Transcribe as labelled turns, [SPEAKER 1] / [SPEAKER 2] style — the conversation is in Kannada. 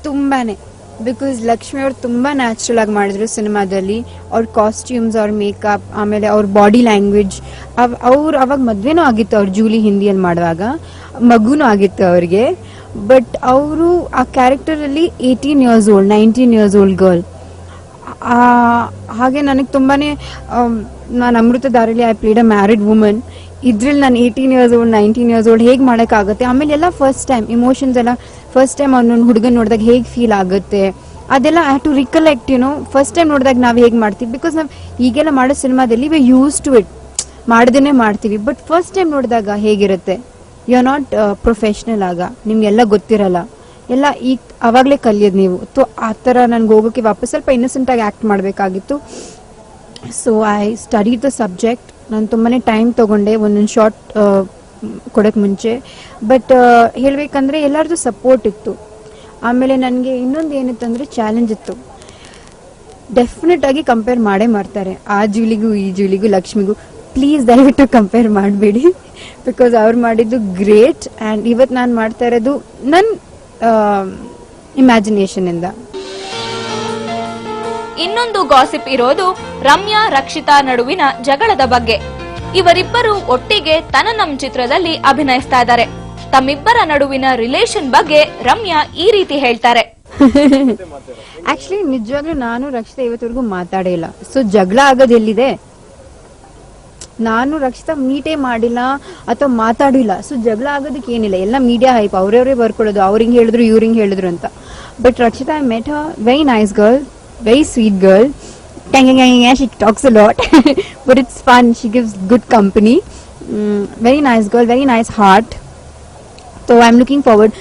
[SPEAKER 1] ತುಂಬಾನೇ. ಬಿಕಾಸ್ ಲಕ್ಷ್ಮಿ ಅವ್ರು ತುಂಬಾ ನ್ಯಾಚುರಲ್ ಆಗಿ ಮಾಡಿದ್ರು ಸಿನಿಮಾದಲ್ಲಿ. ಅವ್ರ ಕಾಸ್ಟ್ಯೂಮ್ಸ್, ಅವ್ರ ಮೇಕಪ್, ಆಮೇಲೆ ಅವ್ರ ಬಾಡಿ ಲ್ಯಾಂಗ್ವೇಜ್. ಅವ್ರು ಅವಾಗ ಮದ್ವೆನೂ ಆಗಿತ್ತು ಅವ್ರು ಜೂಲಿ ಹಿಂದಿಯಲ್ಲಿ ಮಾಡುವಾಗ, ಮಗುನೂ ಆಗಿತ್ತು ಅವ್ರಿಗೆ. ಬಟ್ ಅವರು ಆ ಕ್ಯಾರೆಕ್ಟರ್ ಅಲ್ಲಿ 18 years old, 19 years old girl. ಹಾಗೆ ನನಗೆ ತುಂಬಾನೇ, ನಾನು ಅಮೃತ ಧಾರಲಿ I played a married woman. ಇದ್ರಲ್ಲಿ ನಾನು 18 years old, 19 years old ಹೇಗೆ ಮಾಡೋಕ್ಕಾಗುತ್ತೆ? ಆಮೇಲೆ ಎಲ್ಲ ಫಸ್ಟ್ ಟೈಮ್ ಇಮೋಷನ್ಸ್ ಎಲ್ಲ ಫಸ್ಟ್ ಟೈಮ್ ಅವ್ನೊಂದು ಹುಡುಗನ್ ನೋಡಿದಾಗ ಹೇಗೆ ಫೀಲ್ ಆಗುತ್ತೆ ಅದೆಲ್ಲ I have to recollect. First time ನೋಡಿದಾಗ ನಾವು ಹೇಗೆ ಮಾಡ್ತೀವಿ, ಬಿಕಾಸ್ ನಾವು ಈಗೆಲ್ಲ ಮಾಡೋ ಸಿನಿಮಾದಲ್ಲಿ ವಿ ಯೂಸ್ ಟು ಇಟ್, ಮಾಡ್ದೇನೆ ಮಾಡ್ತೀವಿ. ಬಟ್ ಫಸ್ಟ್ ಟೈಮ್ ನೋಡಿದಾಗ ಹೇಗಿರುತ್ತೆ? ಯು ಆರ್ ನಾಟ್ ಪ್ರೊಫೆಷ್ನಲ್ ಆಗ, ನಿಮ್ಗೆಲ್ಲ ಗೊತ್ತಿರಲ್ಲ, ಎಲ್ಲ ಈಗ ಅವಾಗಲೇ ಕಲಿಯೋದು ನೀವು. ಆ ಥರ ನನಗೆ ಹೋಗೋಕ್ಕೆ ವಾಪಸ್ ಸ್ವಲ್ಪ ಇನ್ನಸೆಂಟಾಗಿ ಆ್ಯಕ್ಟ್ ಮಾಡಬೇಕಾಗಿತ್ತು. So I study the subject. ನಾನು ತುಂಬಾ ಟೈಮ್ ತೊಗೊಂಡೆ ಒಂದೊಂದು ಶಾರ್ಟ್ ಕೊಡೋಕ್ಕೆ ಮುಂಚೆ. ಬಟ್ ಹೇಳಬೇಕಂದ್ರೆ ಎಲ್ಲರದ್ದು ಸಪೋರ್ಟ್ ಇತ್ತು. ಆಮೇಲೆ ನನಗೆ ಇನ್ನೊಂದು ಏನಿತ್ತಂದರೆ ಚಾಲೆಂಜ್ ಇತ್ತು. ಡೆಫಿನೆಟ್ ಆಗಿ ಕಂಪೇರ್ ಮಾಡೇ ಮಾಡ್ತಾರೆ ಆ ಜೂಲಿಗೂ ಈ ಜೂಲಿಗೂ ಲಕ್ಷ್ಮಿಗೂ. ಪ್ಲೀಸ್ ದಯವಿಟ್ಟು ಕಂಪೇರ್ ಮಾಡಬೇಡಿ, ಬಿಕಾಸ್ ಅವ್ರು ಮಾಡಿದ್ದು ಗ್ರೇಟ್. ಆ್ಯಂಡ್ ಇವತ್ತು ನಾನು ಮಾಡ್ತಾ ಇರೋದು ನನ್ನ ಇಮ್ಯಾಜಿನೇಷನ್ ಇಂದ.
[SPEAKER 2] ಇನ್ನೊಂದು ಗಾಸಿಪ್ ಇರೋದು ರಮ್ಯಾ ರಕ್ಷಿತಾ ನಡುವಿನ ಜಗಳದ ಬಗ್ಗೆ. ಇವರಿಬ್ಬರು ಒಟ್ಟಿಗೆ ತನನಂ ಚಿತ್ರದಲ್ಲಿ ಅಭಿನಯಿಸ್ತಾ ಇದ್ದಾರೆ. ತಮ್ಮಿಬ್ಬರ ನಡುವಿನ ರಿಲೇಶನ್ ಬಗ್ಗೆ ರಮ್ಯಾ ಈ ರೀತಿ ಹೇಳ್ತಾರೆ.
[SPEAKER 1] ಆಕ್ಚುಲಿ ನಿಜವಾಗ್ಲೂ ನಾನು ರಕ್ಷಿತಾ ಇವತ್ತವರೆಗೂ ಮಾತಾಡೇ ಇಲ್ಲ. ಸೊ ಜಗಳ ಆಗೋದು ಎಲ್ಲಿದೆ? ನಾನು ರಕ್ಷಿತಾ ಮೀಟೇ ಮಾಡಿಲ್ಲ ಅಥವಾ ಮಾತಾಡಿಲ್ಲ. ಸೊ ಜಗಳ ಆಗೋದಕ್ಕೆ ಏನಿಲ್ಲ, ಎಲ್ಲ ಮೀಡಿಯಾ ಹೈಪ್, ಅವರವರೇ ಬರ್ಕೊಳ್ಳೋದು, ಅವ್ರಿಂಗ್ ಹೇಳಿದ್ರು ಇವ್ರಿಂಗ್ ಹೇಳಿದ್ರು ಅಂತ. But Rakshita I met Har, very nice girl, very sweet girl. She talks a lot but it's fun. She gives good company. Very nice girl, very nice heart. So I'm looking forward.